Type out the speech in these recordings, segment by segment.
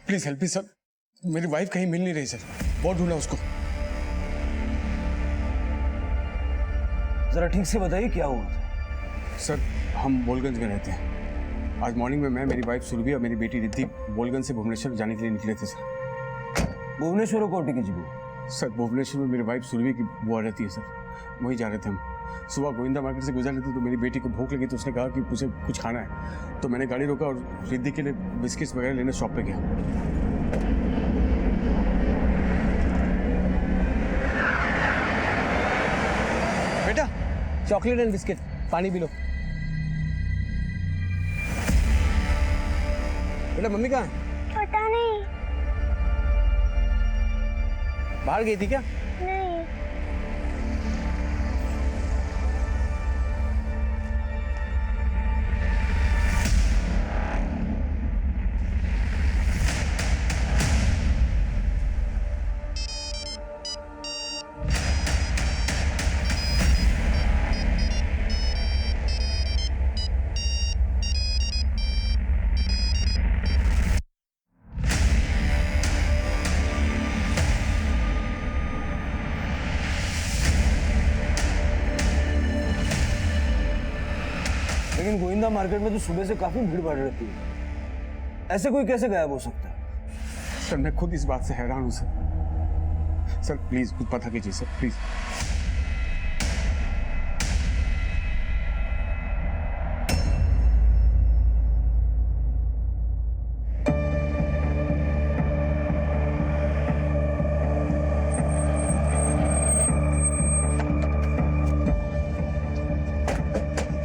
Please help me sir, मेरी wife कहीं मिल नहीं रही सर, बहुत ढूंढा उसको। जरा ठीक से बताइए क्या हुआ था। सर हम बोलगंज में रहते हैं। आज मॉर्निंग में मैं, मेरी वाइफ सुरभि और मेरी बेटी रिद्धि बोलगंज से भुवनेश्वर जाने के लिए निकले थे सर। भुवनेश्वर कोटी की जगह? सर भुवनेश्वर में मेरी वाइफ सुरभि की बुआ रहती है सर, वहीं जा रहे थे हम। सुबह गोविंदा मार्केट से गुजर रहे थे तो मेरी बेटी को भूख लगी तो उसने कहा कि उसे कुछ खाना है, तो मैंने गाड़ी रोका और रिद्धि के लिए बिस्किट्स वगैरह लेने शॉप पे गया। बेटा चॉकलेट एंड बिस्किट, पानी पी लो। बेटा मम्मी कहाँ है? पता नहीं। बाहर गई थी क्या? नहीं। लेकिन गोविंदा मार्केट में तो सुबह से काफी भीड़ भाड़ रहती है, ऐसे कोई कैसे गायब हो सकता है? सर मैं खुद इस बात से हैरान हूँ सर। सर प्लीज कुछ पता कीजिए सर, प्लीज।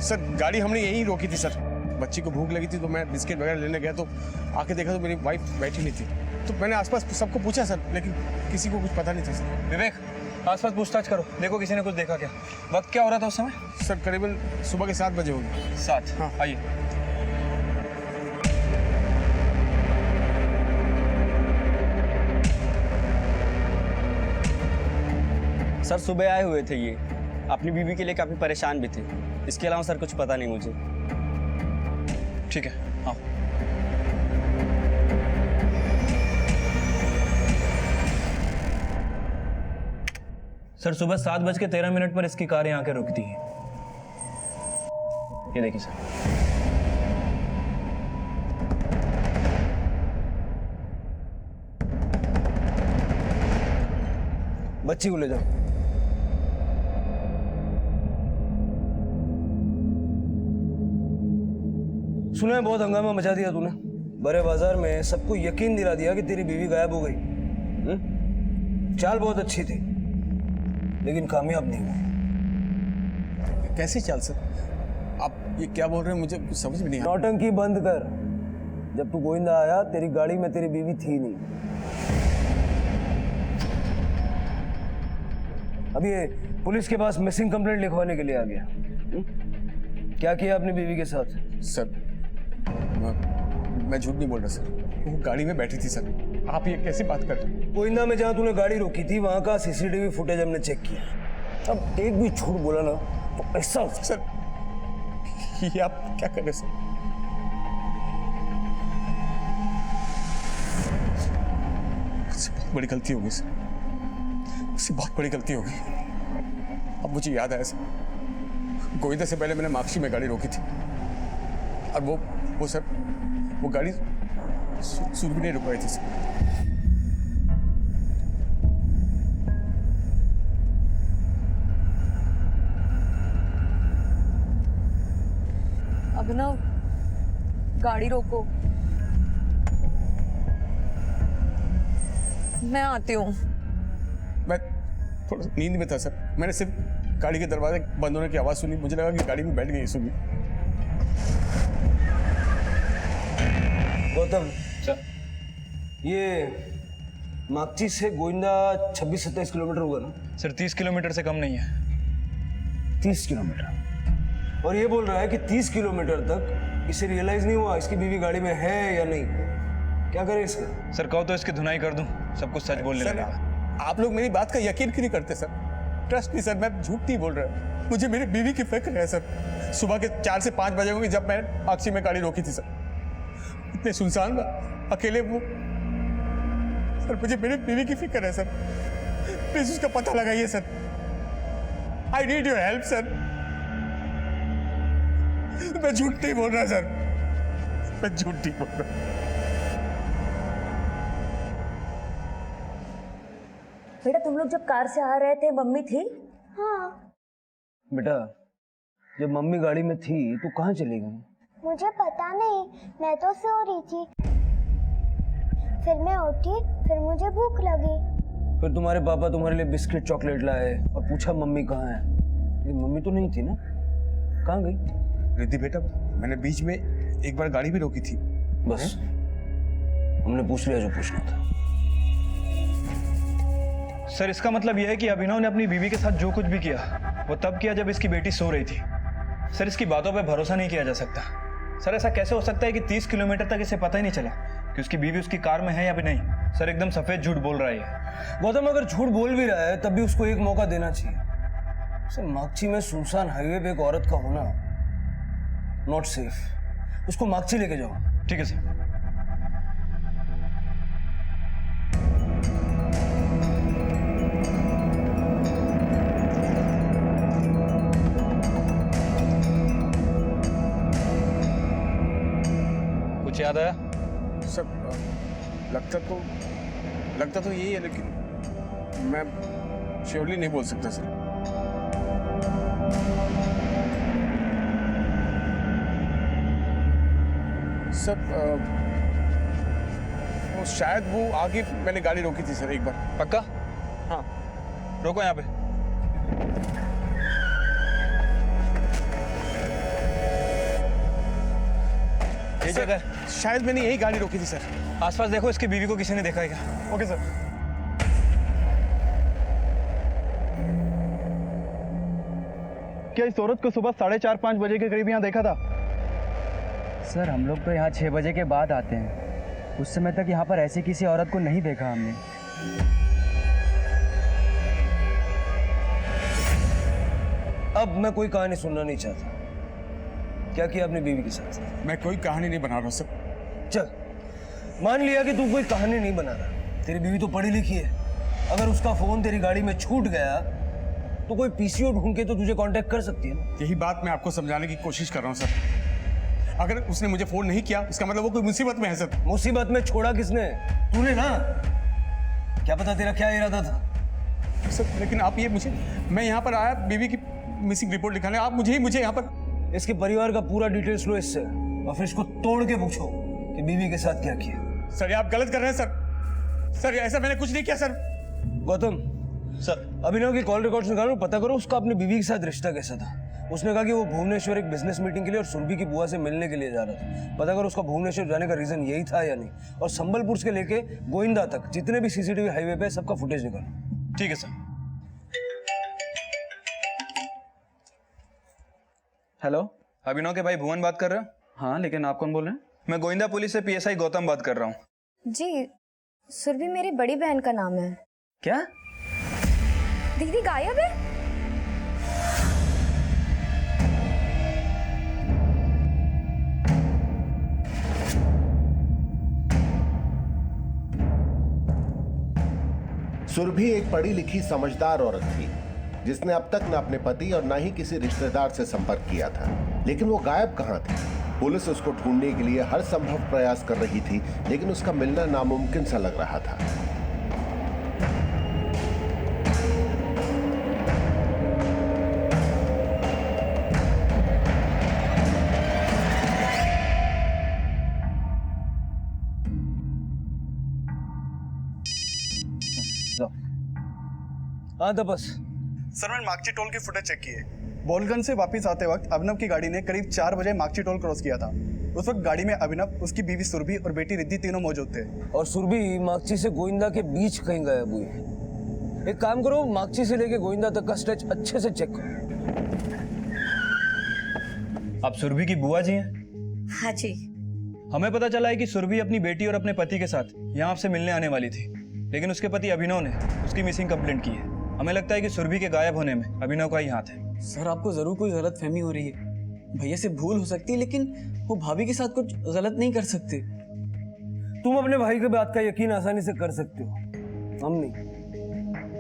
सर गाड़ी हमने यहीं रोकी थी सर, बच्ची को भूख लगी थी तो मैं बिस्किट वगैरह लेने गया तो आके देखा तो मेरी वाइफ बैठी नहीं थी, तो मैंने आसपास सबको पूछा सर, लेकिन किसी को कुछ पता नहीं था सर। विवेक आसपास पूछताछ करो, देखो किसी ने कुछ देखा क्या। वक्त क्या हो रहा था उस समय? सर करीबन सुबह के 7 बजे होंगे। 7? हाँ। आइए। सर सुबह आए हुए थे ये, अपनी बीवी के लिए काफ़ी परेशान भी थे। इसके अलावा सर कुछ पता नहीं मुझे। ठीक है आओ। सर सुबह 7:13 पर इसकी कार यहाँ के रुकती है। ये देखिए सर। बच्ची को ले जाओ। सुना है बहुत हंगामा मचा दिया तूने, बड़े बाजार में सबको यकीन दिला दिया कि तेरी बीवी गायब हो गई। चाल बहुत अच्छी थी लेकिन कामयाब नहीं हुई। कैसी चाल सर? आप ये क्या बोल रहे हैं, मुझे कुछ समझ में नहीं आ रहा। नौटंकी बंद कर। जब तू गोविंदा आया तेरी गाड़ी में तेरी बीवी थी नहीं। अब ये पुलिस के पास मिसिंग कंप्लेंट लिखवाने के लिए आ गया। क्या किया अपनी बीवी के साथ? सर मैं झूठ नहीं बोल रहा सर, वो गाड़ी में बैठी थी सर। आप ये कैसी बात कर रहे हैं? गोविंदा में जहां तूने गाड़ी रोकी थी वहां का सीसीटीवी फुटेज हमने चेक किया। अब एक भी झूठ बोला ना तो ऐसा सर ये आप क्या कर रहे हैं सर? मुझसे बहुत बड़ी गलती हो गई सर, मुझसे बहुत बड़ी गलती हो गई। अब मुझे याद आया सर, गोविंदा से पहले मैंने माक्सी में गाड़ी रोकी थी और वो सर वो गाड़ी सुरभि ने रुकवाई थी सर। अभिनव गाड़ी रोको, मैं आती हूँ। मैं थोड़ा नींद में था सर, मैंने सिर्फ गाड़ी के दरवाजे बंद होने की आवाज़ सुनी, मुझे लगा कि गाड़ी में बैठ गई सुरभि। गौतम सर ये माकची से गोविंदा 26-27 किलोमीटर होगा ना? सर 30 किलोमीटर से कम नहीं है। 30 किलोमीटर। और ये बोल रहा है कि 30 किलोमीटर तक इसे रियलाइज नहीं हुआ इसकी बीवी गाड़ी में है या नहीं। क्या करें इसका? सर कहो तो इसकी धुनाई कर दूं, सब कुछ सच बोलने सर लगेगा। आप लोग मेरी बात का यकीन क्यों नहीं करते सर? ट्रस्ट नहीं सर, मैं झूठ नहीं बोल रहा, मुझे मेरी बीवी की फिक्र है सर। सुबह के 4 से 5 बजे होंगे जब मैं माक्सी में गाड़ी रोकी थी सर। इतने सुनसान अकेले वो पर मुझे मेरी बीवी की फिक्र है सर। प्लीज उसका पता लगाइए sir. I need your help sir. मैं झूठ नहीं बोल रहा सर, मैं झूठ नहीं बोल रहा। बेटा तुम लोग जब कार से आ रहे थे मम्मी थी? हाँ, बेटा जब मम्मी गाड़ी में थी तो कहाँ चली गई? मुझे पता नहीं, मैं तो सो रही थी। फिर मैं उठी, फिर मुझे भूख लगी। फिर तुम्हारे पापा तुम्हारे लिए बिस्किट चॉकलेट लाए और पूछा मम्मी कहाँ है। लेकिन मम्मी तो नहीं थी ना, कहाँ गई? रिद्धि बेटा, मैंने बीच में एक बार गाड़ी भी रोकी थी। बस हमने पूछ लिया जो पूछना था। सर इसका मतलब यह है कि अभिनव ने अपनी बीवी के साथ जो कुछ भी किया वो तब किया जब इसकी बेटी सो रही थी। सर इसकी बातों पे भरोसा नहीं किया जा सकता। सर ऐसा कैसे हो सकता है कि 30 किलोमीटर तक इसे पता ही नहीं चला कि उसकी बीवी उसकी कार में है या भी नहीं? सर एकदम सफेद झूठ बोल रहा है ये। गौतम अगर झूठ बोल भी रहा है तब भी उसको एक मौका देना चाहिए। सर मागची में सुनसान हाईवे पे एक औरत का होना नॉट सेफ। उसको मागची लेके जाओ। ठीक है सर। कुछ याद आया? सर लगता तो यही है, लेकिन मैं श्योरली नहीं बोल सकता सर। सर वो शायद वो आगे मैंने गाड़ी रोकी थी सर एक बार। पक्का? हाँ। रोको यहाँ पे। ये सर, जगह शायद मैंने यही गाड़ी रोकी थी सर। आसपास देखो, इसकी बीवी को किसी ने देखा है क्या? Okay sir. क्या इस औरत को सुबह 4:30-5 बजे के करीब यहाँ देखा था? सर हम लोग तो यहाँ 6 बजे के बाद आते हैं। उस समय तक यहाँ पर ऐसी किसी औरत को नहीं देखा हमने। अब मैं कोई कहानी सुनना नहीं चाहता। क्या किया अपनी बीवी के साथ? मैं कोई कहानी नहीं बना रहा सर। चल मान लिया कि तू कोई कहानी नहीं बना रहा। तेरी बीवी तो पढ़ी लिखी है। अगर उसका फोन तेरी गाड़ी में छूट गया तो कोई पीसीओ ढूंढ के तो तुझे कांटेक्ट कर सकती है ना। यही बात मैं आपको समझाने की कोशिश कर रहा हूँ सर। अगर उसने मुझे फोन नहीं किया इसका मतलब वो कोई मुसीबत में है सर। मुसीबत में छोड़ा किसने? तूने ना। क्या पता तेरा क्या इरादा था? सर लेकिन आप ये मैं यहाँ पर आया बीवी की मिसिंग रिपोर्ट लिखाने, आप मुझे यहाँ पर इसके परिवार का पूरा डिटेल्स लो इससे और फिर इसको तोड़ के पूछो कि बीवी के साथ क्या किया। सर ये आप गलत कर रहे हैं सर। सर ऐसा मैंने कुछ नहीं किया सर। गौतम सर अभिनव की कॉल रिकॉर्ड्स निकालो, पता करो उसका अपनी बीवी के साथ रिश्ता कैसा था। उसने कहा कि वो भुवनेश्वर एक बिजनेस मीटिंग के लिए और सुरभि की बुआ से मिलने के लिए जा रहा था। पता करो उसका भुवनेश्वर जाने का रीजन यही था या नहीं। और संबलपुर से लेके गोविंदा तक जितने भी सीसीटीवी हाईवे पे सबका फुटेज निकालो। ठीक है सर। हेलो, अभिनव के भाई भुवन बात कर रहे हो? हाँ लेकिन आप कौन बोल रहे हैं? मैं गोविंदा पुलिस से पीएसआई गौतम बात कर रहा हूँ। जी सुरभि मेरी बड़ी बहन का नाम है। क्या? दीदी गायब है? सुरभि एक पढ़ी लिखी समझदार औरत थी जिसने अब तक न अपने पति और न ही किसी रिश्तेदार से संपर्क किया था। लेकिन वो गायब कहाँ थी? पुलिस उसको ढूंढने के लिए हर संभव प्रयास कर रही थी, लेकिन उसका मिलना नामुमकिन सा लग रहा था। हाँ तपस, सर मैंने मागची टोल की फुटेज चेक की है। बोलगंज से वापस आते वक्त अभिनव की गाड़ी ने करीब 4 बजे मागची टोल क्रॉस किया था। उस वक्त गाड़ी में अभिनव, उसकी बीवी सुरभि और बेटी रिद्धि तीनों मौजूद थे। और सुरभि मागची से गोविंदा के बीच कहीं गायब हुई है। एक काम करो, मागची से लेके गोविंदा तक का स्ट्रेच अच्छे से चेक करो। आप सुरभि की बुआ जी हैं? हाँ जी। हमें पता चला है कि सुरभि अपनी बेटी और अपने पति के साथ यहाँ आपसे मिलने आने वाली थी, लेकिन उसके पति अभिनव ने उसकी मिसिंग कंप्लेंट की है। हमें लगता है कि सुरभि के गायब होने में अभिनव का ही हाथ है। सर आपको जरूर कोई गलत फहमी हो रही है। भैया से भूल हो सकती है लेकिन वो भाभी के साथ कुछ गलत नहीं कर सकते। तुम अपने भाई की बात का यकीन आसानी से कर सकते हो, हम नहीं।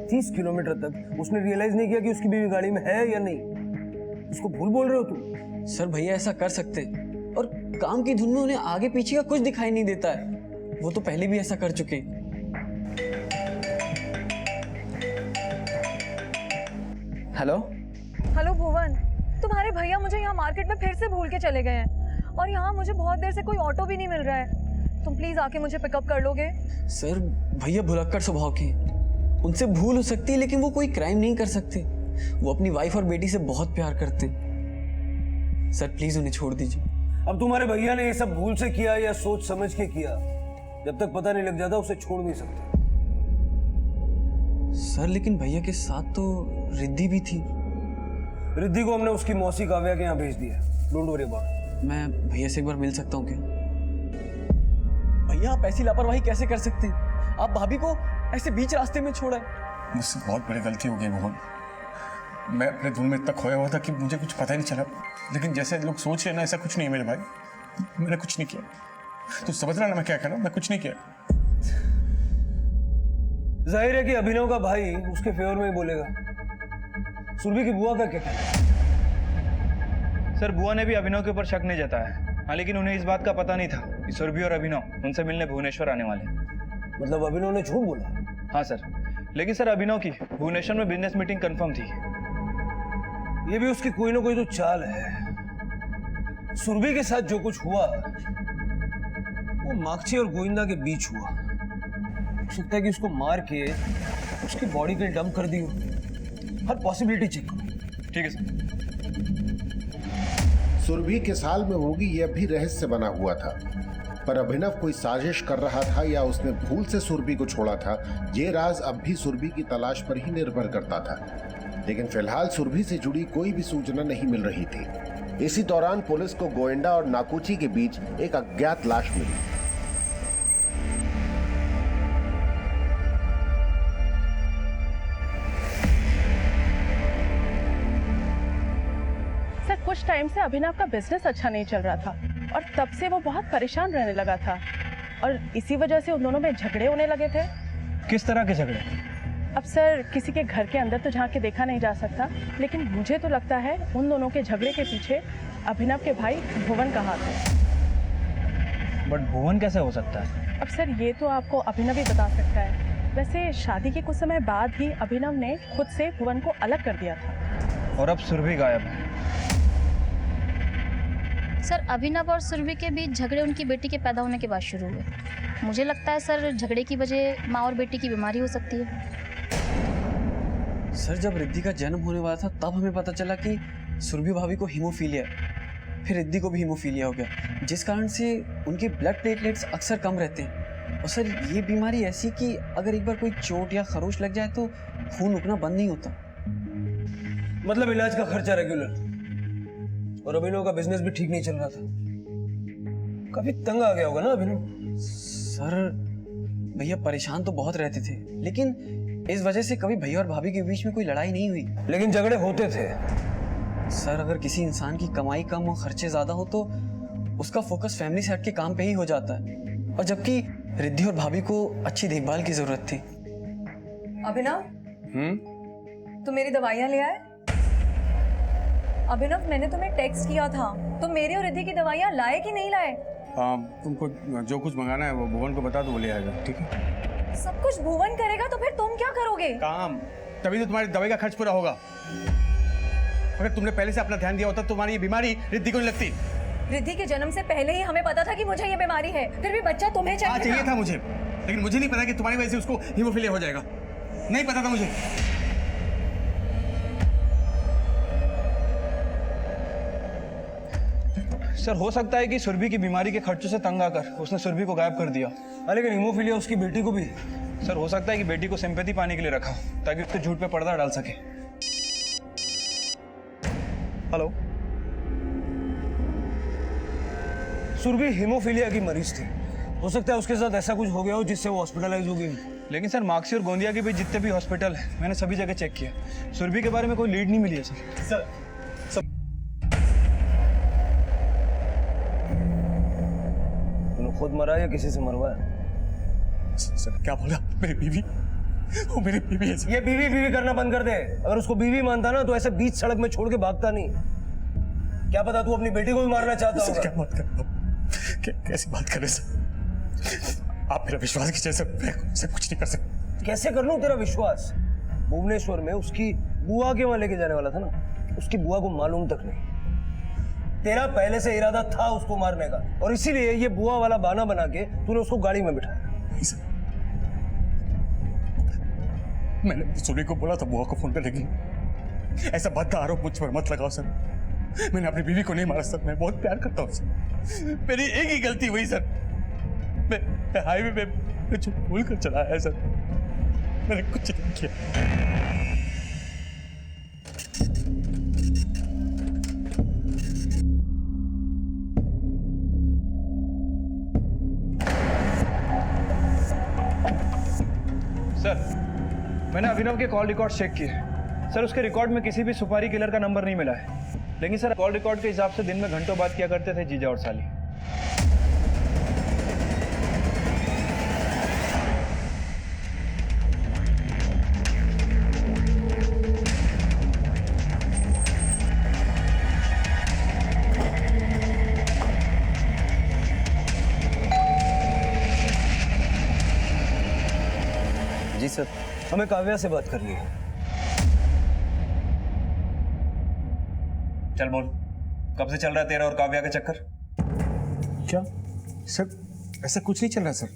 30 किलोमीटर तक उसने रियलाइज नहीं किया कि उसकी बीवी गाड़ी में है या नहीं। उसको भूल बोल रहे हो तुम? सर भैया ऐसा कर सकते हैं, और काम की धुन में उन्हें आगे पीछे का कुछ दिखाई नहीं देता है। वो तो पहले भी ऐसा कर चुके हैं। हेलो हेलो भुवन, तुम्हारे भैया मुझे यहाँ मार्केट में फिर से भूल के चले गए हैं और यहाँ मुझे बहुत देर से कोई ऑटो भी नहीं मिल रहा है। तुम प्लीज आके मुझे पिकअप कर लोगे? सर भैया भुलक्कड़ स्वभाव के हैं। उनसे भूल हो सकती है लेकिन वो कोई क्राइम नहीं कर सकते। वो अपनी वाइफ और बेटी से बहुत प्यार करते हैं। सर प्लीज उन्हें छोड़ दीजिए। अब तुम्हारे भैया ने ये सब भूल से किया या सोच समझ के किया, जब तक पता नहीं लग जाता उसे छोड़ नहीं सकते। सर लेकिन भैया के साथ तो रिद्धि भी थी। रिद्धि को हमने उसकी मौसी काव्या के यहाँ भेज दिया। Don't worry about. मैं भैया से एक बार मिल सकता हूँ क्या? भैया आप ऐसी लापरवाही कैसे कर सकते हैं? आप भाभी को ऐसे बीच रास्ते में छोड़ा है। मुझसे बहुत बड़ी गलती हो गई मोहन। मैं अपने धुन में इतना खोया हुआ था कि मुझे कुछ पता ही नहीं चला। लेकिन जैसे लोग सोच रहे हैं ना, ऐसा कुछ नहीं है मेरे भाई। मैंने कुछ नहीं किया। तू समझ रहा ना मैं क्या कर रहा हूँ? मैं कुछ नहीं किया। जाहिर है कि अभिनव का भाई उसके फेवर में ही बोलेगा। सुरभि की बुआ का क्या कहना है? सर बुआ ने भी अभिनव के ऊपर शक नहीं जताया। हाँ लेकिन उन्हें इस बात का पता नहीं था कि सुरभि और अभिनव उनसे मिलने भुवनेश्वर आने वाले हैं। मतलब अभिनव ने झूठ बोला? हाँ सर, लेकिन सर अभिनव की भुवनेश्वर में बिजनेस मीटिंग कंफर्म थी। ये भी उसकी कोई ना कोई तो चाल है। सुरभि के साथ जो कुछ हुआ वो मागची और गोविंदा के बीच हुआ। हो सकता है कि उसको मार के उसकी बॉडी पे डंप कर दी हो। हर पॉसिबिलिटी चेक करो। ठीक है सर। सुरभि किस हाल में होगी यह भी रहस्य बना हुआ था, पर अभिनव कोई साजिश कर रहा था या उसने भूल से सुरभि को छोड़ा था, ये राज अब भी सुरभि की तलाश पर ही निर्भर करता था। लेकिन फिलहाल सुरभि से जुड़ी कोई भी सूचना नहीं मिल रही थी। इसी दौरान पुलिस को गोविंदा और नाकुची के बीच एक अज्ञात लाश मिली। सर कुछ टाइम से अभिनव का बिजनेस अच्छा नहीं चल रहा था और तब से वो बहुत परेशान रहने लगा था और इसी वजह से उन दोनों में झगड़े होने लगे थे। किस तरह के झगड़े? अब सर किसी के घर के अंदर तो झांक के देखा नहीं जा सकता, लेकिन मुझे तो लगता है उन दोनों के झगड़े के पीछे अभिनव के भाई भुवन का हाथ है। बट भुवन कैसे हो सकता है? अब सर ये तो आपको अभिनव ही बता सकता है। वैसे शादी के कुछ समय बाद ही अभिनव ने खुद से भुवन को अलग कर दिया था। और अब सुरभि गायब है। सर अभिनव और सुरभि के बीच झगड़े उनकी बेटी के पैदा होने के बाद शुरू हुए। मुझे लगता है सर झगड़े की वजह माँ और बेटी की बीमारी हो सकती है। सर जब रिद्धि का जन्म होने वाला था तब हमें पता चला कि सुरभि भाभी को हीमोफीलिया है। फिर रिद्धि को भी हीमोफीलिया हो गया, जिस कारण से उनके ब्लड प्लेटलेट्स अक्सर कम रहते हैं। और सर ये बीमारी ऐसी कि अगर एक बार कोई चोट या खरोच लग जाए तो खून रुकना बंद नहीं होता। मतलब इलाज का खर्चा रेगुलर, और अभिनव का बिजनेस भी ठीक नहीं चल रहा था। काफी तंग आ गया होगा ना अभिनव? सर भैया परेशान तो बहुत रहते थे, लेकिन इस वजह से कभी भैया और भाभी के बीच में कोई लड़ाई नहीं हुई। लेकिन झगड़े होते थे। सर अगर किसी इंसान की कमाई कम और खर्चे ज्यादा हो तो उसका फोकस फैमिली से हट के काम पे ही हो जाता है। और जबकि रिद्धि और भाभी को अच्छी देखभाल की जरूरत थी। अभिनव, तुम मेरी दवाइयाँ ले आए? अभिनव मैंने तुम्हें टेक्स्ट किया था, तुम मेरी और रिद्धि की दवाइयाँ लाए कि नहीं लाए? तुमको जो कुछ मंगाना है वो भुवन को बता दो, वो ले आएगा। ठीक है? सब कुछ भुवन करेगा तो फिर तुम क्या करोगे? काम, तभी तो तुम्हारी दवाई का खर्च पूरा होगा। अगर तुमने पहले से अपना ध्यान दिया होता तो तुम्हारी ये बीमारी रिद्धि को नहीं लगती। रिद्धि के जन्म से पहले ही हमें पता था कि मुझे ये बीमारी है, फिर भी बच्चा तुम्हें चाहिए था मुझे, लेकिन मुझे नहीं पता कि तुम्हारी वजह से उसको हीमोफीलिया हो जाएगा। नहीं पता था मुझे। सर हो सकता है कि सुरभि की बीमारी के खर्चों से तंग आकर उसने सुरभि को गायब कर दिया। लेकिन हीमोफीलिया उसकी बेटी को भी। सर हो सकता है कि बेटी को सिंपैथी पाने के लिए रखा हो ताकि उसके झूठ पे पर्दा डाल सके। हेलो, सुरभि हीमोफीलिया की मरीज थी। हो सकता है उसके साथ ऐसा कुछ हो गया हो जिससे वो हॉस्पिटलाइज हो गई। लेकिन सर माक्सी और गोंदिया के बीच जितने भी हॉस्पिटल है मैंने सभी जगह चेक किया, सुरभि के बारे में कोई लीड नहीं मिली है सर। खुद मरा या किसी से मरवाया? सर क्या बोला? मेरी बीवी, वो मेरी बीवी है सर। ये बीवी बीवी करना बंद कर दे। अगर उसको बीवी मानता ना तो ऐसे बीच सड़क में छोड़ के भागता नहीं। क्या पता तू अपनी बेटी को भी मारना चाहता होगा। क्या बात कर रहे हो? कैसी बात कर रहे सर? आप मेरा विश्वास कीजिए सर, मैं से कुछ नहीं कर सकता। कैसे कर लूं तेरा विश्वास? भुवनेश्वर में उसकी बुआ के वहां लेके जाने वाला था ना, उसकी बुआ को मालूम तक नहीं। तेरा पहले से इरादा था उसको मारने का, और इसीलिए ये बुआ वाला बहाना बना के तूने उसको गाड़ी में बिठाया। मैंने सुरभि को बोला था बुआ को फोन पे, लेकिन ऐसा भद्दा आरोप मुझ पर मत लगाओ सर। मैंने अपनी बीवी को नहीं मारा सर, मैं बहुत प्यार करता हूँ सर। मेरी एक ही गलती हुई सर, मैं हाईवे पे कुछ भूल कर चला है सर, मैंने कुछ नहीं किया। सर मैंने अभिनव के कॉल रिकॉर्ड चेक किए सर, उसके रिकॉर्ड में किसी भी सुपारी किलर का नंबर नहीं मिला है। लेकिन सर कॉल रिकॉर्ड के हिसाब से दिन में घंटों बात किया करते थे जीजा और साली। जी सर, हमें काव्या से बात करनी है। चल बोल, कब से चल रहा है तेरा और काव्या का चक्कर? क्या सर? ऐसा कुछ नहीं चल रहा सर,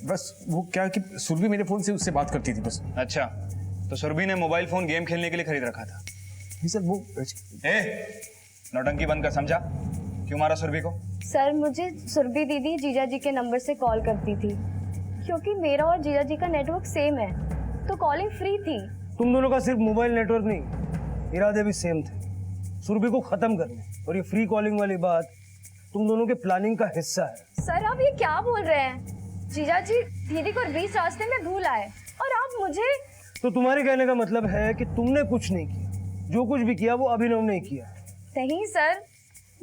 बस वो क्या कि सुरभि मेरे फोन से उससे बात करती थी बस। अच्छा, तो सुरभि ने मोबाइल फोन गेम खेलने के लिए खरीद रखा था? नहीं सर, वो नौटंकी बंद कर, समझा? क्यों मारा सुरभि को? सर मुझे सुरभि दीदी जीजा जी के नंबर से कॉल करती थी, क्योंकि मेरा और जीजा जी का नेटवर्क सेम है, तो कॉलिंग फ्री थी। तुम दोनों का सिर्फ मोबाइल नेटवर्क नहीं, इरादे भी सेम थे, सुरभि को खत्म करने। और ये फ्री कॉलिंग वाली बात तुम दोनों के प्लानिंग का हिस्सा है। सर आप ये क्या बोल रहे हैं? जीजा जी दीदी को बीच रास्ते में भूल आए और आप मुझे। तो तुम्हारे कहने का मतलब है कि तुमने कुछ नहीं किया, जो कुछ भी किया वो अभिनव ने किया। नहीं सर,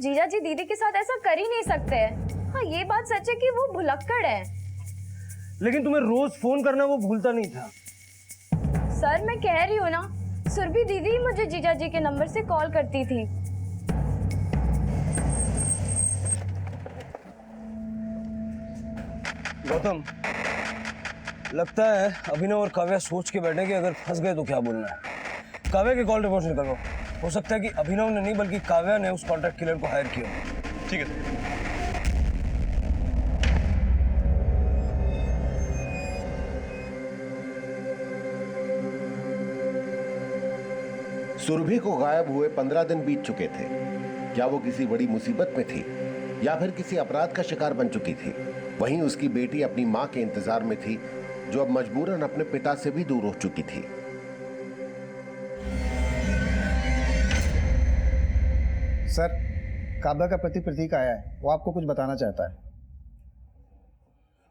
जीजा जी दीदी के साथ ऐसा कर ही नहीं सकते। हाँ ये बात सच है कि वो भुलक्कड़ है, लेकिन तुम्हें रोज फोन करना वो भूलता नहीं था। सर मैं कह रही हूँ ना, सुरभि दीदी मुझे जीजा जी के नंबर से कॉल करती थी। गौतम, लगता है अभिनव और काव्या सोच के बैठे कि अगर फंस गए तो क्या बोलना है। काव्या के कॉल रिकॉर्ड निकालो। हो सकता है कि अभिनव ने नहीं बल्कि काव्या ने उस कॉन्ट्रैक्ट किलर को हायर किया। ठीक है सर। सुरभि को गायब हुए 15 दिन बीत चुके थे। क्या वो किसी बड़ी मुसीबत में थी या फिर किसी अपराध का शिकार बन चुकी थी? वहीं उसकी बेटी अपनी मां के इंतजार में थी, जो अब मजबूरन अपने पिता से भी दूर हो चुकी थी। सर, काव्या का पति प्रतीक आया है, वो आपको कुछ बताना चाहता है।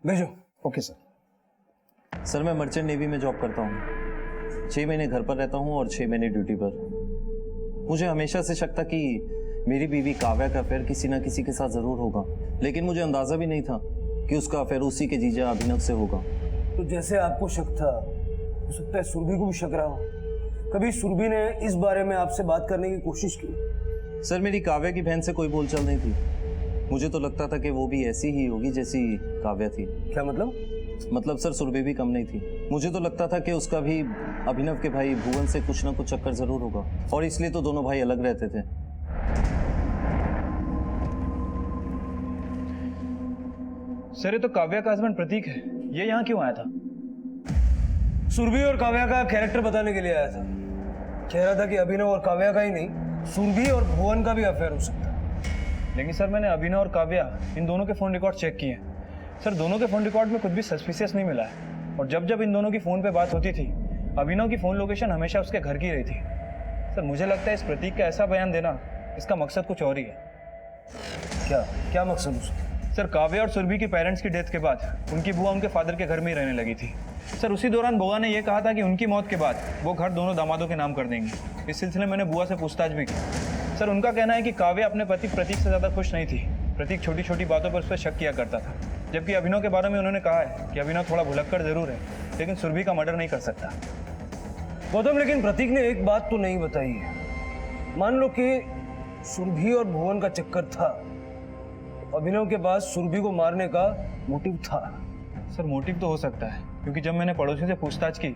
भेजो। Okay sir. सर मैं मर्चेंट नेवी में जॉब करता हूँ, 6 महीने घर पर रहता हूँ और 6 महीने ड्यूटी पर। मुझे हमेशा से शक था कि मेरी बीवी काव्या का अफेयर किसी ना किसी के साथ जरूर होगा, लेकिन मुझे अंदाजा भी नहीं था कि उसका अफेयर उसी के जीजा अभिनव से होगा। तो जैसे आपको शक था, हो सकता है सुरभि को भी शक रहा हो। कभी सुरभि ने इस बारे में आपसे बात करने की कोशिश की? सर मेरी काव्या की बहन से कोई बोलचाल नहीं थी। मुझे तो लगता था कि वो भी ऐसी ही होगी जैसी काव्या थी। क्या मतलब? मतलब सर सुरभि भी कम नहीं थी। मुझे तो लगता था कि उसका भी अभिनव के भाई भुवन से कुछ ना कुछ चक्कर जरूर होगा, और इसलिए तो दोनों भाई अलग रहते थे। सर ये तो काव्या का हस्बैंड प्रतीक है, ये यहाँ क्यों आया था? सुरभि और काव्या का कैरेक्टर बताने के लिए आया था। कह रहा था कि अभिनव और काव्या का ही नहीं, सुरभि और भुवन का भी अफेयर हो सकता है। लेकिन सर मैंने अभिनव और काव्या इन दोनों के फ़ोन रिकॉर्ड चेक किए। सर दोनों के फ़ोन रिकॉर्ड में कुछ भी सस्पिशियस नहीं मिला है, और जब जब इन दोनों की फ़ोन पे बात होती थी, अभिनव की फ़ोन लोकेशन हमेशा उसके घर की रही थी। सर मुझे लगता है इस प्रतीक का ऐसा बयान देना, इसका मकसद कुछ और ही है। क्या मकसद उसका? सर काव्या और सुरभि की पेरेंट्स की डेथ के बाद उनकी बुआ उनके फादर के घर में ही रहने लगी थी। सर उसी दौरान बुआ ने यह कहा था कि उनकी मौत के बाद वो घर दोनों दामादों के नाम कर देंगी। इस सिलसिले में मैंने बुआ से पूछताछ भी की। सर उनका कहना है कि काव्या अपने पति प्रतीक से ज़्यादा खुश नहीं थी, प्रतीक छोटी छोटी बातों पर उस पर शक किया करता था, जबकि अभिनव के बारे में उन्होंने कहा है कि अभिनव थोड़ा भुलक्कड़ जरूर है, लेकिन सुरभि का मर्डर नहीं कर सकता। गौतम, लेकिन प्रतीक ने एक बात तो नहीं बताई है। मान लो कि सुरभि और भुवन का चक्कर था, अभिनव के पास सुरभि को मारने का मोटिव था। सर मोटिव तो हो सकता है, क्योंकि जब मैंने पड़ोसियों से पूछताछ की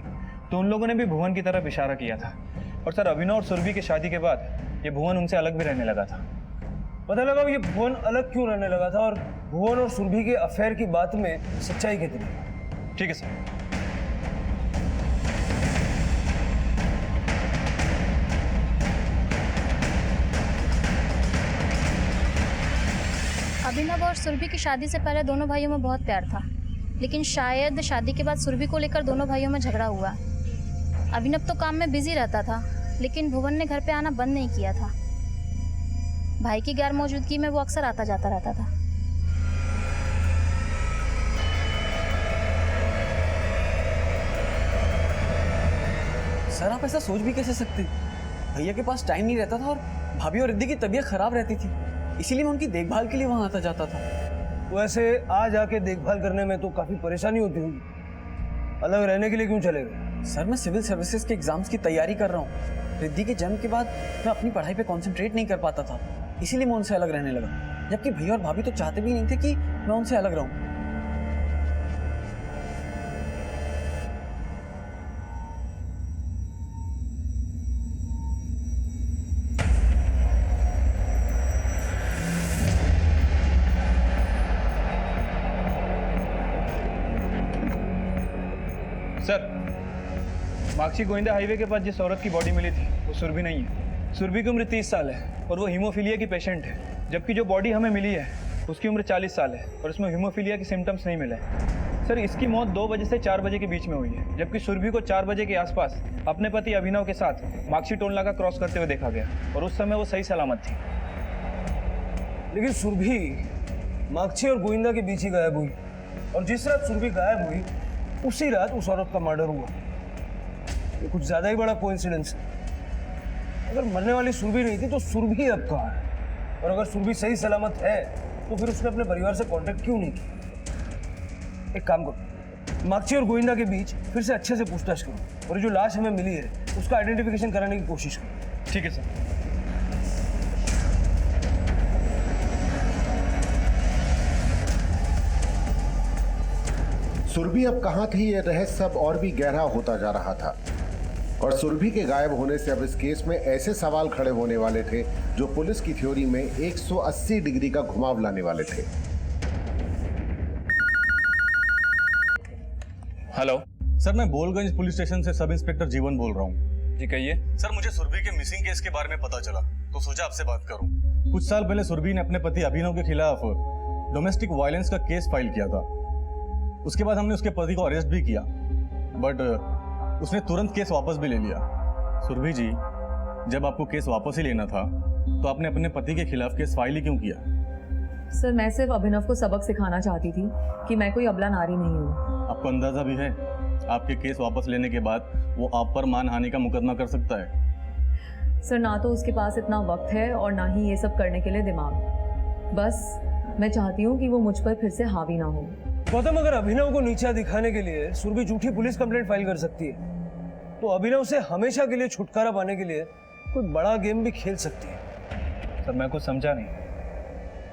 तो उन लोगों ने भी भुवन की तरफ इशारा किया था। और सर अभिनव और सुरभि की शादी के बाद ये भुवन उनसे अलग भी रहने लगा था। पता लगा ये भुवन अलग क्यों रहने लगा था, और भुवन और सुरभि के अफेयर की बात में सच्चाई कितनी? ठीक है सर। अभिनव और सुरभि की शादी से पहले दोनों भाइयों में बहुत प्यार था, लेकिन शायद शादी के बाद सुरभि को लेकर दोनों भाइयों में झगड़ा हुआ। अभिनव तो काम में बिजी रहता था, लेकिन भुवन ने घर पे आना बंद नहीं किया था। भाई की गैर मौजूदगी में वो अक्सर आता जाता रहता था। सर आप ऐसा सोच भी कैसे सकते? भैया के पास टाइम नहीं रहता था और भाभी और रिद्धि की तबीयत खराब रहती थी, इसीलिए मैं उनकी देखभाल के लिए वहां आता जाता था। वैसे आ जाके देखभाल करने में तो काफी परेशानी होती होगी, अलग रहने के लिए क्यों चले गए? सर मैं सिविल सर्विसेज के एग्जाम्स की तैयारी कर रहा हूँ। रिद्धि के जन्म के बाद मैं अपनी पढ़ाई पे कंसंट्रेट नहीं कर पाता था, इसीलिए मैं उनसे अलग रहने लगा, जबकि भैया और भाभी तो चाहते भी नहीं थे कि मैं उनसे अलग रहूं। सर मार्क्सी गोविंदा हाईवे के पास जिस औरत की बॉडी मिली थी वो सुरभि नहीं है। सुरभि की उम्र 30 साल है और वो हीमोफीलिया की पेशेंट है, जबकि जो बॉडी हमें मिली है उसकी उम्र 40 साल है और उसमें हीमोफीलिया के सिम्टम्स नहीं मिले। सर इसकी मौत 2 बजे से 4 बजे के बीच में हुई है, जबकि सुरभि को 4 बजे के आसपास अपने पति अभिनव के साथ मार्क्सी टोल नाका क्रॉस करते हुए देखा गया और उस समय वो सही सलामत थी। लेकिन सुरभि मार्क्सी और गोविंदा के बीच ही गायब हुई, और जिस रात सुरभि गायब हुई उसी रात उस औरत का मर्डर हुआ। ये कुछ ज्यादा ही बड़ा कोइंसिडेंस है। अगर मरने वाली सुरभि नहीं थी तो सुरभि अब कहाँ है? और अगर सुरभि सही सलामत है तो फिर उसने अपने परिवार से कांटेक्ट क्यों नहीं किया? एक काम करो, मार्क्सी और गोविंदा के बीच फिर से अच्छे से पूछताछ करो, और जो लाश हमें मिली है उसका आइडेंटिफिकेशन कराने की कोशिश करो। ठीक है सर। सुरभि अब कहां थी, ये रहस्य अब और भी गहरा होता जा रहा था, और सुरभि के गायब होने से अब इस केस में ऐसे सवाल खड़े होने वाले थे जो पुलिस की थ्योरी में 180 डिग्री का घुमाव लाने वाले थे। हेलो सर, मैं बोलगंज पुलिस स्टेशन से सब इंस्पेक्टर जीवन बोल रहा हूँ। जी कहिए। सर मुझे सुरभि के मिसिंग केस के बारे में पता चला तो सोचा आपसे बात करूं। कुछ साल पहले सुरभि ने अपने पति अभिनव के खिलाफ डोमेस्टिक वायलेंस का केस फाइल किया था। उसके बाद हमने उसके पति को अरेस्ट भी किया, बट उसने तुरंत केस वापस भी ले लिया। सुरभि जी, जब आपको केस वापस ही लेना था तो आपने अपने पति के खिलाफ केस फाइल ही क्यों किया? सर मैं सिर्फ अभिनव को सबक सिखाना चाहती थी कि मैं कोई अबला नारी नहीं हूँ। आपको अंदाजा भी है आपके केस वापस लेने के बाद वो आप पर मानहानि का मुकदमा कर सकता है। सर ना तो उसके पास इतना वक्त है और ना ही ये सब करने के लिए दिमाग। बस मैं चाहती हूँ कि वो मुझ पर फिर से हावी ना हो। गौतम, अगर अभिनव को नीचा दिखाने के लिए सुरभि झूठी पुलिस कंप्लेंट फाइल कर सकती है तो अभिनव से हमेशा के लिए छुटकारा पाने के लिए कोई बड़ा गेम भी खेल सकती है। सर मैं कुछ समझा नहीं।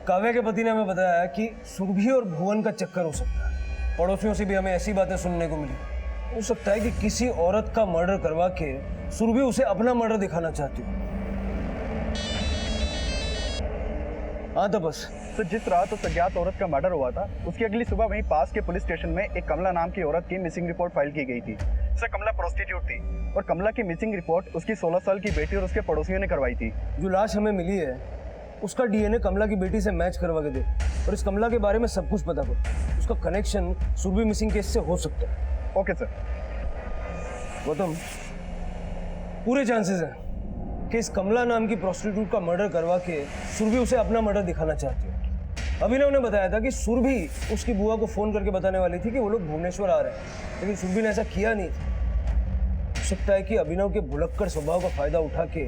काव्या के पति ने हमें बताया कि सुरभि और भुवन का चक्कर हो सकता है। पड़ोसियों से भी हमें ऐसी बातें सुनने को मिली। हो सकता है कि किसी औरत का मर्डर करवा के सुरभि उसे अपना मर्डर दिखाना चाहती हो। हाँ तो बस। तो जिस रात उस अज्ञात औरत का मर्डर हुआ था उसकी अगली सुबह वहीं पास के पुलिस स्टेशन में एक कमला नाम की औरत की मिसिंग रिपोर्ट फाइल की गई थी। सर कमला प्रोस्टिट्यूट थी और कमला की मिसिंग रिपोर्ट उसकी 16 साल की बेटी और उसके पड़ोसियों ने करवाई थी। जो लाश हमें मिली है उसका डीएनए कमला की बेटी से मैच करवा के दे, और इस कमला के बारे में सब कुछ पता करो। उसका कनेक्शन सुरभि मिसिंग केस से हो सकता है। Okay sir. गौतम, पूरे चांसेस हैं कि इस कमला नाम की प्रोस्टिट्यूट का मर्डर करवा के सुरभि उसे अपना मर्डर दिखाना चाहती है। अभिनव ने बताया था कि सुरभि उसकी बुआ को फोन करके बताने वाली थी कि वो लोग भुवनेश्वर आ रहे हैं, लेकिन सुरभि ने ऐसा किया नहीं था। हो सकता है कि अभिनव के भुलक्कड़ स्वभाव का फायदा उठा के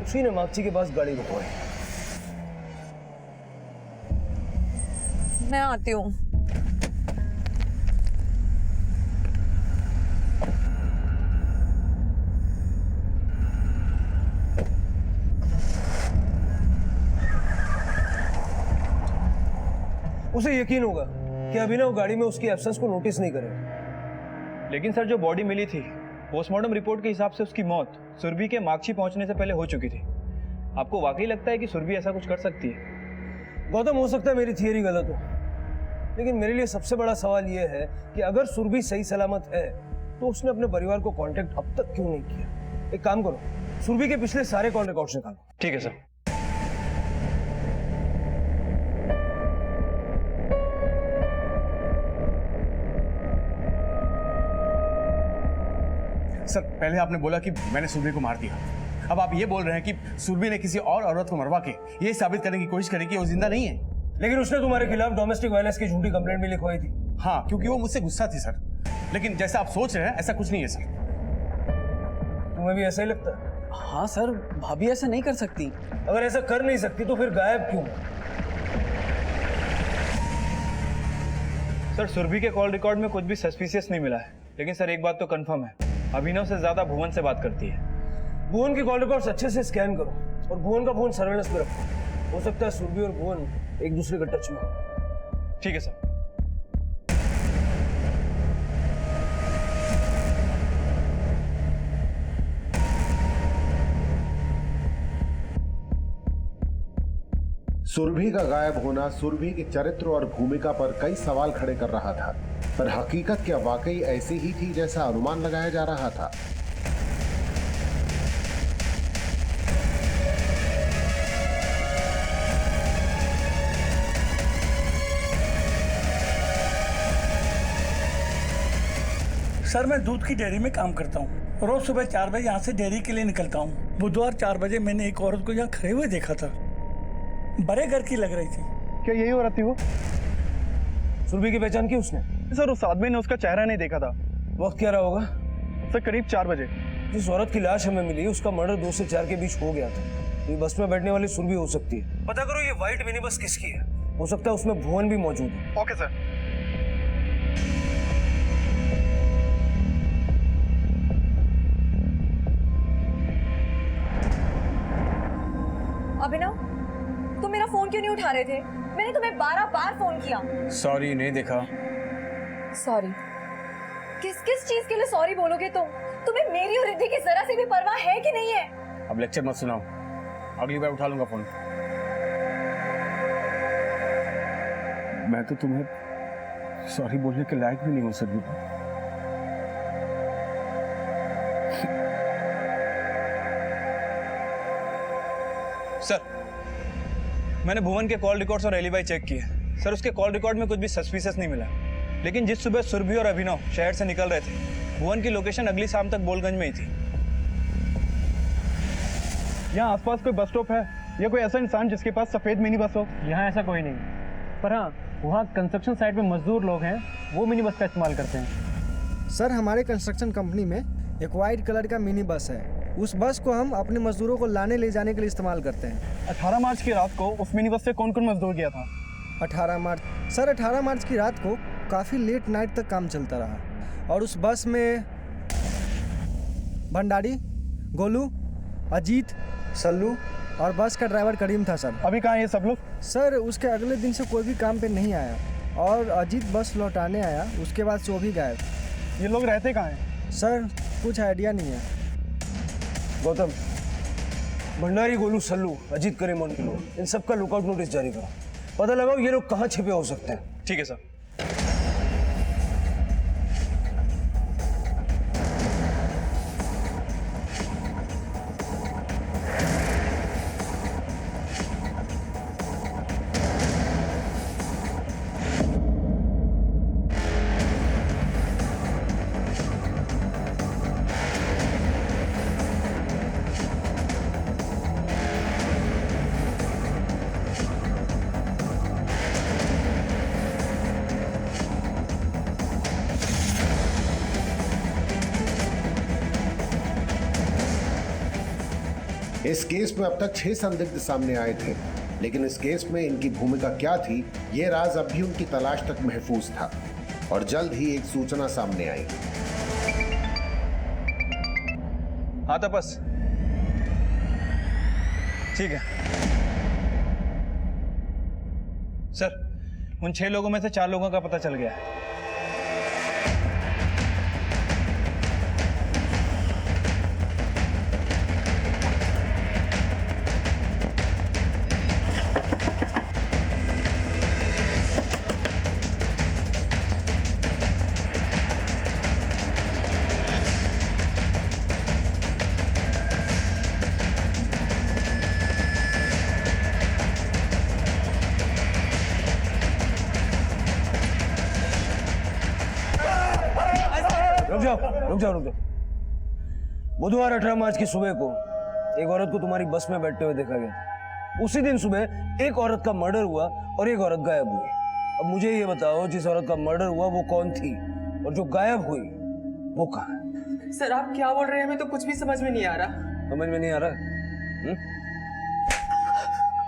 उसी ने मार्क्सी के पास गाड़ी रुकवाई। मैं आती हूँ। उसे यकीन होगा कि अभिनव गाड़ी में उसकी एब्सेंस को नोटिस नहीं करेगा। लेकिन सर जो बॉडी मिली थी पोस्टमार्टम रिपोर्ट के हिसाब से उसकी मौत सुरभि के मार्कशी पहुंचने से पहले हो चुकी थी। आपको वाकई लगता है कि सुरभि ऐसा कुछ कर सकती है? गौतम, हो सकता है मेरी थियरी गलत हो, लेकिन मेरे लिए सबसे बड़ा सवाल यह है कि अगर सुरभि सही सलामत है तो उसने अपने परिवार को कांटेक्ट अब तक क्यों नहीं किया? एक काम करो, सुरभि के पिछले सारे कॉल रिकॉर्ड्स निकालो। ठीक है सर। सर पहले आपने बोला कि मैंने सुरभि को मार दिया, अब आप ये बोल रहे हैं कि सुरभि ने किसी और औरत को मरवा के ये साबित करने की कोशिश करी कि वो जिंदा नहीं है। लेकिन उसने तुम्हारे खिलाफ डोमेस्टिक वायलेंस की झूठी कंप्लेंट भी लिखवाई थी। हाँ, क्योंकि वो मुझसे गुस्सा थी सर, लेकिन जैसा आप सोच रहे हैं ऐसा कुछ नहीं है सर। तुम्हें भी ऐसा ही लगता है? हाँ सर, भाभी ऐसा नहीं कर सकती। अगर ऐसा कर नहीं सकती तो फिर गायब क्यों? सर सुरभि के कॉल रिकॉर्ड में कुछ भी सस्पिशियस नहीं मिला है, लेकिन सर एक बात तो कंफर्म है, अभिनव से ज्यादा भुवन से बात करती है। भुवन की कॉल रिकॉर्ड्स अच्छे से स्कैन करो और भुवन का फोन सर्वेलेंस में रखो। हो सकता है सुरभि और भुवन एक दूसरे के टच में हो। ठीक है सर। सुरभि का गायब होना सुरभि के चरित्र और भूमिका पर कई सवाल खड़े कर रहा था, पर हकीकत क्या वाकई ऐसी ही थी जैसा अनुमान लगाया जा रहा था? सर मैं दूध की डेयरी में काम करता हूँ। रोज सुबह 4 बजे यहाँ से डेयरी के लिए निकलता हूँ। बुधवार 4 बजे मैंने एक औरत को यहाँ खड़े हुए देखा था, बड़े घर की लग रही थी। क्या यही औरत थी वो? सुरभि की पहचान की उसने? सर उस आदमी ने उसका चेहरा नहीं देखा था। वक्त क्या रहा होगा? सर करीब 4 बजे। जिस औरत की लाश हमें मिली उसका मर्डर 2 से 4 के बीच हो गया था। ये बस में बैठने वाली सुरभि हो सकती है। पता करो ये व्हाइट मिनी बस किसकी है। हो सकता है उसमें भुवन भी मौजूद है। Okay sir. अभिनव, तुम मेरा फोन क्यों नहीं उठा रहे थे? मैंने तुम्हें 12 बार फोन किया। सॉरी, नहीं देखा। सॉरी? किस किस चीज के लिए सॉरी बोलोगे तुम? तुम्हें मेरी और रिद्धि की जरा सी भी परवाह है कि नहीं है? अब लेक्चर मत सुनाओ, अगली बार उठा लूंगा फोन। मैं तो तुम्हें सॉरी बोलने के लायक भी नहीं हूं सर। सर मैंने भुवन के कॉल रिकॉर्ड्स और एलिबाई चेक किए। सर उसके कॉल रिकॉर्ड में कुछ भी सस्पिशियस नहीं मिला, लेकिन जिस सुबह सुरभि और अभिनव शहर से निकल रहे थे भुवन की लोकेशन अगली शाम तक बोलगंज में ही थी। यहाँ आसपास कोई बस स्टॉप है या कोई ऐसा इंसान जिसके पास सफेद मिनी बस हो? यहाँ ऐसा कोई नहीं, पर हाँ वहाँ कंस्ट्रक्शन साइट में मजदूर लोग हैं, वो मिनी बस का इस्तेमाल करते हैं। सर हमारे कंस्ट्रक्शन कंपनी में एक वाइट कलर का मिनी बस है। उस बस को हम अपने मजदूरों को लाने ले जाने के लिए इस्तेमाल करते हैं। 18 मार्च की रात को उस मिनी बस से कौन कौन मजदूर गया था? 18 मार्च? सर 18 मार्च की रात को काफ़ी लेट नाइट तक काम चलता रहा और उस बस में भंडारी, गोलू, अजीत, सल्लू और बस का ड्राइवर करीम था सर। अभी कहाँ है ये सब लोग? सर उसके अगले दिन से कोई भी काम पे नहीं आया और अजीत बस लौटाने आया, उसके बाद से वो भी गायब। ये लोग रहते कहाँ हैं? सर कुछ आइडिया नहीं है। गौतम, भंडारी, गोलू, सल्लू, अजीत, करीम और इन सब का लुकआउट नोटिस जारी करो। पता लगाओ ये लोग कहाँ छिपे हो सकते हैं। ठीक है सर। इस केस में अब तक 6 संदिग्ध सामने आए थे, लेकिन इस केस में इनकी भूमिका क्या थी, ये राज अब भी उनकी तलाश तक महफूज था और जल्द ही एक सूचना सामने आई। हाँ तपस, ठीक है सर, उन 6 लोगों में से 4 लोगों का पता चल गया है। रुक जाओ। बुधवार 18 मार्च की सुबह को एक औरत को तुम्हारी बस में बैठते हुए देखा गया। उसी दिन सुबह एक औरत का मर्डर हुआ और एक औरत गायब हुई। अब मुझे ये बताओ, जिस औरत का मर्डर हुआ वो कौन थी और जो गायब हुई वो कहाँ है? सर आप क्या बोल रहे हैं, हमें तो कुछ भी समझ में नहीं आ रहा। समझ में नहीं आ रहा?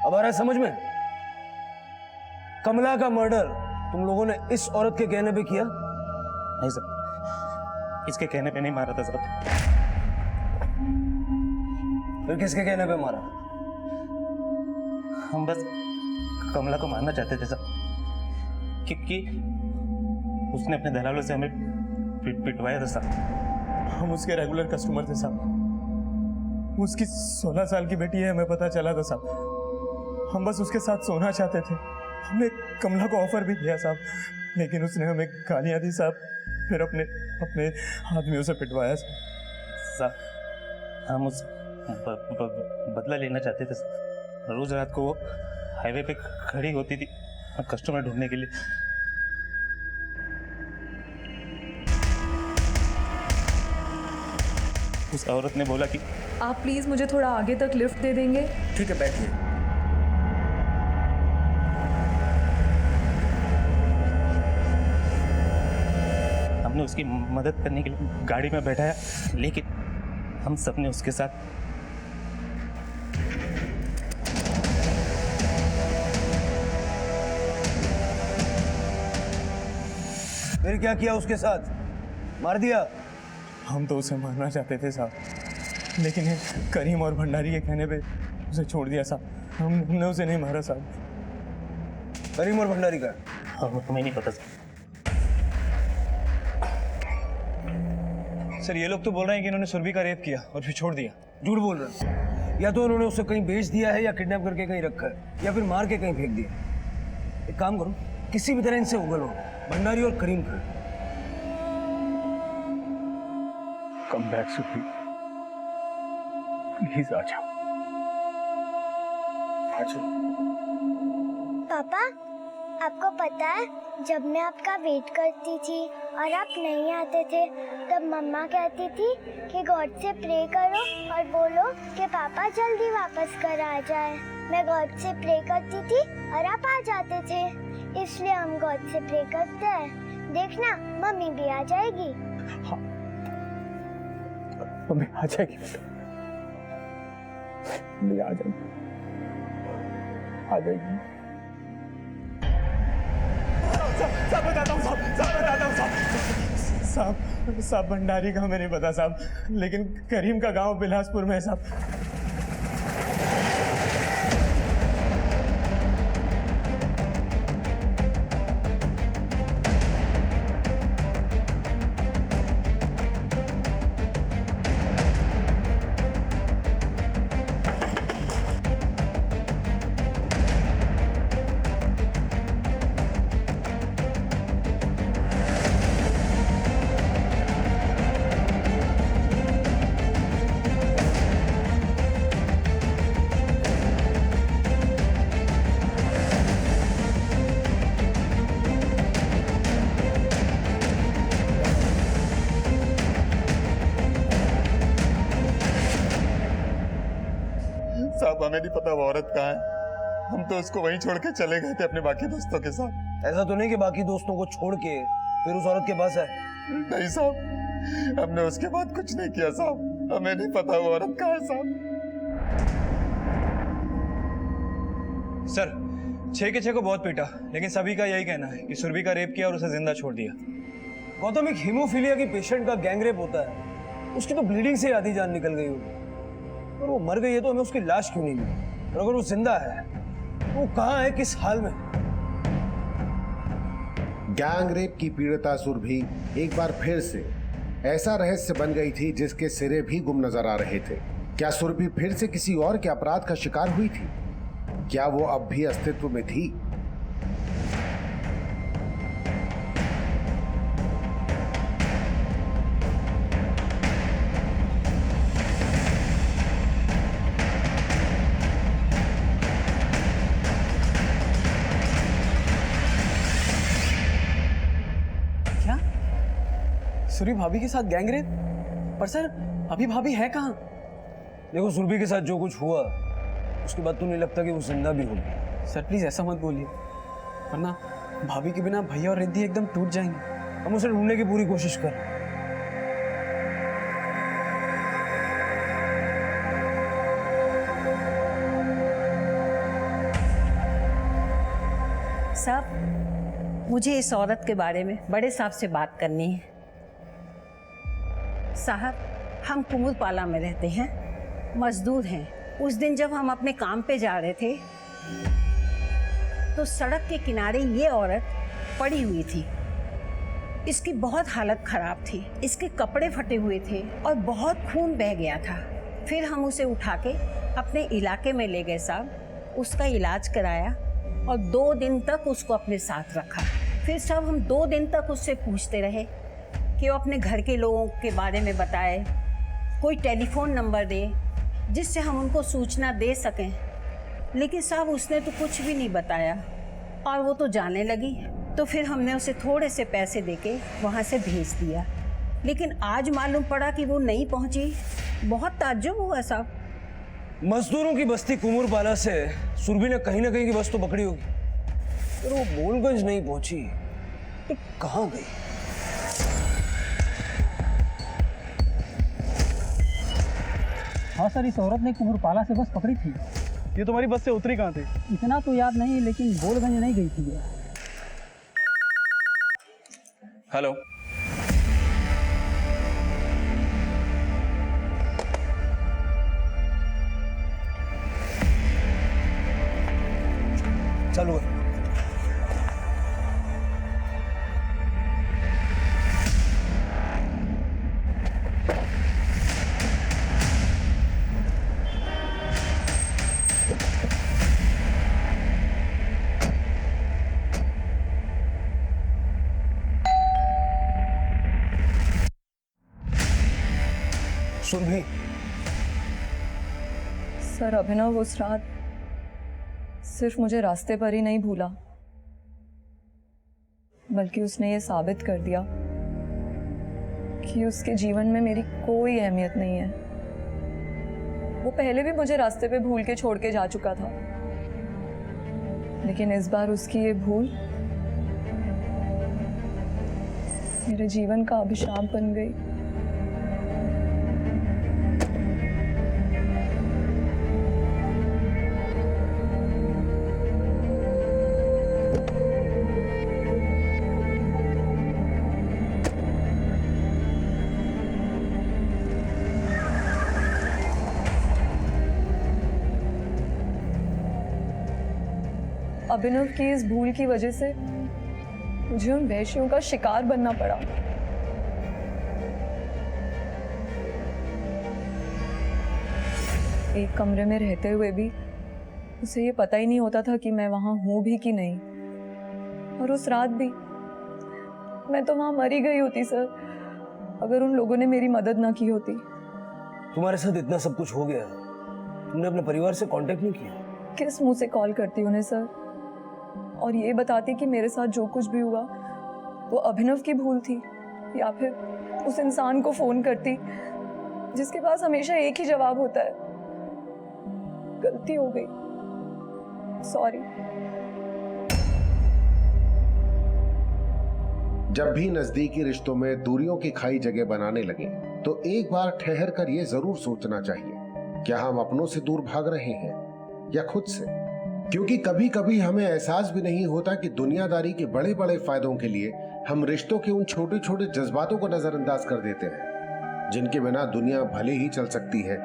अब आ रहा है समझ में? कमला का मर्डर तुम लोगों ने इस औरत के कहने पे किया? नहीं सर, इसके कहने पे नहीं मारा था सर। फिर किसके कहने पे मारा? हम बस कमला को मारना चाहते थे सर, क्योंकि उसने अपने दलालों से हमें पिटवाया था सर। हम उसके रेगुलर कस्टमर थे साहब। उसकी 16 साल की बेटी है, हमें पता चला था साहब। हम बस उसके साथ सोना चाहते थे। हमने कमला को ऑफर भी किया साहब, लेकिन उसने हमें गालियां दी साहब, फिर अपने आदमियों से पिटवाया साहब। हम उस बदला लेना चाहते थे सर। रोज रात को वो हाईवे पे खड़ी होती थी कस्टमर ढूंढने के लिए। उस औरत ने बोला कि आप प्लीज मुझे थोड़ा आगे तक लिफ्ट दे देंगे? ठीक है, बैठिए। हमने उसकी मदद करने के लिए गाड़ी में बैठाया, लेकिन हम सबने उसके साथ फिर क्या किया उसके साथ? मार दिया? हम तो उसे मारना चाहते थे साहब, लेकिन करीम और भंडारी के कहने पे उसे छोड़ दिया साहब। हमने उसे नहीं मारा साहब। करीम और भंडारी का? हमें नहीं पता सर। सर ये लोग तो बोल रहे हैं कि इन्होंने सुरभि का रेप किया और फिर छोड़ दिया। झूठ बोल रहे हैं। या तो उन्होंने उसे कहीं बेच दिया है, या किडनैप करके कहीं रखा है, या फिर मार के कहीं फेंक दिया। एक काम करो, किसी भी तरह इनसे उगलो, भंडारी और करीम का। कम बैक सुरभि, प्लीज आ जाओ। पापा, आपको पता है जब मैं आपका वेट करती थी और आप नहीं आते थे, तब मम्मा कहती थी कि गॉड से प्रे करो और बोलो कि पापा जल्दी वापस कर आ जाए। मैं गॉड से प्रे करती थी और आप आ जाते थे, इसलिए हम गॉड से प्रे करते हैं। देखना मम्मी भी आ जाएगी। हाँ, मम्मी आ जाएगी बेटा, मम्मी आ जाएगी, आ जाएगी। साहब बताता हूँ साहब, भंडारी का हमें नहीं पता साहब, लेकिन करीम का गांव बिलासपुर में है साहब। साहब हमें नहीं पता वो औरत कहाँ है, हम तो उसको वहीं छोड़ के चले गए थे अपने बाकी दोस्तों के साथ। ऐसा तो नहीं कि बाकी दोस्तों को छोड़ के फिर उस औरत के पास आए? नहीं साहब, हमने उसके बाद कुछ नहीं किया साहब, हमें नहीं पता वो औरत कहाँ है साहब। सर 6 के 6 को बहुत पीटा, लेकिन सभी का यही कहना है कि सुरभि का रेप किया और उसे जिंदा छोड़ दिया। गौतम, एक हीमोफीलिया की पेशेंट का गैंगरेप होता है, उसकी तो ब्लीडिंग से आधी जान निकल गई होगी। और वो मर गई है तो हमें उसकी लाश क्यों नहीं मिली? और अगर वो जिंदा है तो वो कहाँ है, किस हाल में? गैंगरेप की पीड़िता सुरभि एक बार फिर से ऐसा रहस्य बन गई थी जिसके सिरे भी गुम नजर आ रहे थे। क्या सुरभि फिर से किसी और के अपराध का शिकार हुई थी? क्या वो अब भी अस्तित्व में थी? क्या सुरभि भाभी के साथ गैंगरेप? पर सर अभी भाभी है कहाँ? देखो, सुरभि के साथ जो कुछ हुआ उसके बाद तो नहीं लगता कि वो जिंदा भी होगी। सर प्लीज ऐसा मत बोलिए, वरना भाभी के बिना भैया और रिद्धि एकदम टूट जाएंगे। हम उसे ढूंढने की पूरी कोशिश कर। साहब, मुझे इस औरत के बारे में बड़े साहब से बात करनी है। साहब, हम कुमुदपाला में रहते हैं, मजदूर हैं। उस दिन जब हम अपने काम पे जा रहे थे तो सड़क के किनारे ये औरत पड़ी हुई थी। इसकी बहुत हालत खराब थी, इसके कपड़े फटे हुए थे और बहुत खून बह गया था। फिर हम उसे उठा के अपने इलाके में ले गए साहब, उसका इलाज कराया और 2 दिन तक उसको अपने साथ रखा। फिर साहब हम 2 दिन तक उससे पूछते रहे कि वो अपने घर के लोगों के बारे में बताए, कोई टेलीफोन नंबर दे जिससे हम उनको सूचना दे सकें। लेकिन साहब उसने तो कुछ भी नहीं बताया और वो तो जाने लगी। तो फिर हमने उसे थोड़े से पैसे देके वहाँ से भेज दिया, लेकिन आज मालूम पड़ा कि वो नहीं पहुँची। बहुत ताज्जुब हुआ साहब। मजदूरों की बस्ती कुमुरपाला से सुरभि ने कहीं ना कहीं की बस तो पकड़ी होगी, पर वो मोलगंज नहीं पहुंची तो कहाँ गई? हाँ सर, इस औरत ने कुमुरपाला से बस पकड़ी थी। ये तुम्हारी बस से उतरी कहाँ थी? इतना तो याद नहीं, लेकिन गोलगंज नहीं गई थी। हेलो, चालू है। सुरभि, सर अभिनव उस रात सिर्फ मुझे रास्ते पर ही नहीं भूला, बल्कि उसने ये साबित कर दिया कि उसके जीवन में मेरी कोई अहमियत नहीं है। वो पहले भी मुझे रास्ते पे भूल के छोड़ के जा चुका था, लेकिन इस बार उसकी ये भूल मेरे जीवन का अभिशाप बन गई। अभिनव की इस भूल की वजह से मुझे उन वैश्यों का शिकार बनना पड़ा। एक कमरे में रहते हुए भी उसे ये पता ही नहीं होता था कि मैं वहां हूं भी कि नहीं। और उस रात भी मैं तो वहां मरी गई होती सर, अगर उन लोगों ने मेरी मदद ना की होती। तुम्हारे साथ इतना सब कुछ हो गया, तुमने अपने परिवार से कांटेक्ट नहीं किया? किस मुंह से कॉल करती उन्हें सर, और ये बताती कि मेरे साथ जो कुछ भी हुआ वो अभिनव की भूल थी, या फिर उस इंसान को फोन करती जिसके पास हमेशा एक ही जवाब होता है, गलती हो गई, सॉरी। जब भी नजदीकी रिश्तों में दूरियों की खाई जगह बनाने लगे तो एक बार ठहर कर ये जरूर सोचना चाहिए, क्या हम अपनों से दूर भाग रहे हैं या खुद से? क्योंकि कभी कभी हमें एहसास भी नहीं होता कि दुनियादारी के बड़े बड़े फायदों के लिए हम रिश्तों के उन छोटे छोटे जज्बातों को नजरअंदाज कर देते हैं जिनके बिना दुनिया भले ही चल सकती है,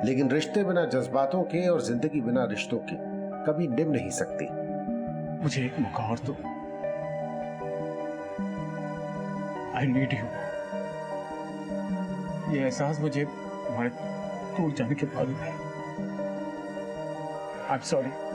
लेकिन रिश्ते बिना जज्बातों के और जिंदगी बिना रिश्तों के कभी निभ नहीं सकती। मुझे एक मौका और दो। I need you. ये एहसास मुझे तुम्हारे दूर जाने के बाद। I am sorry.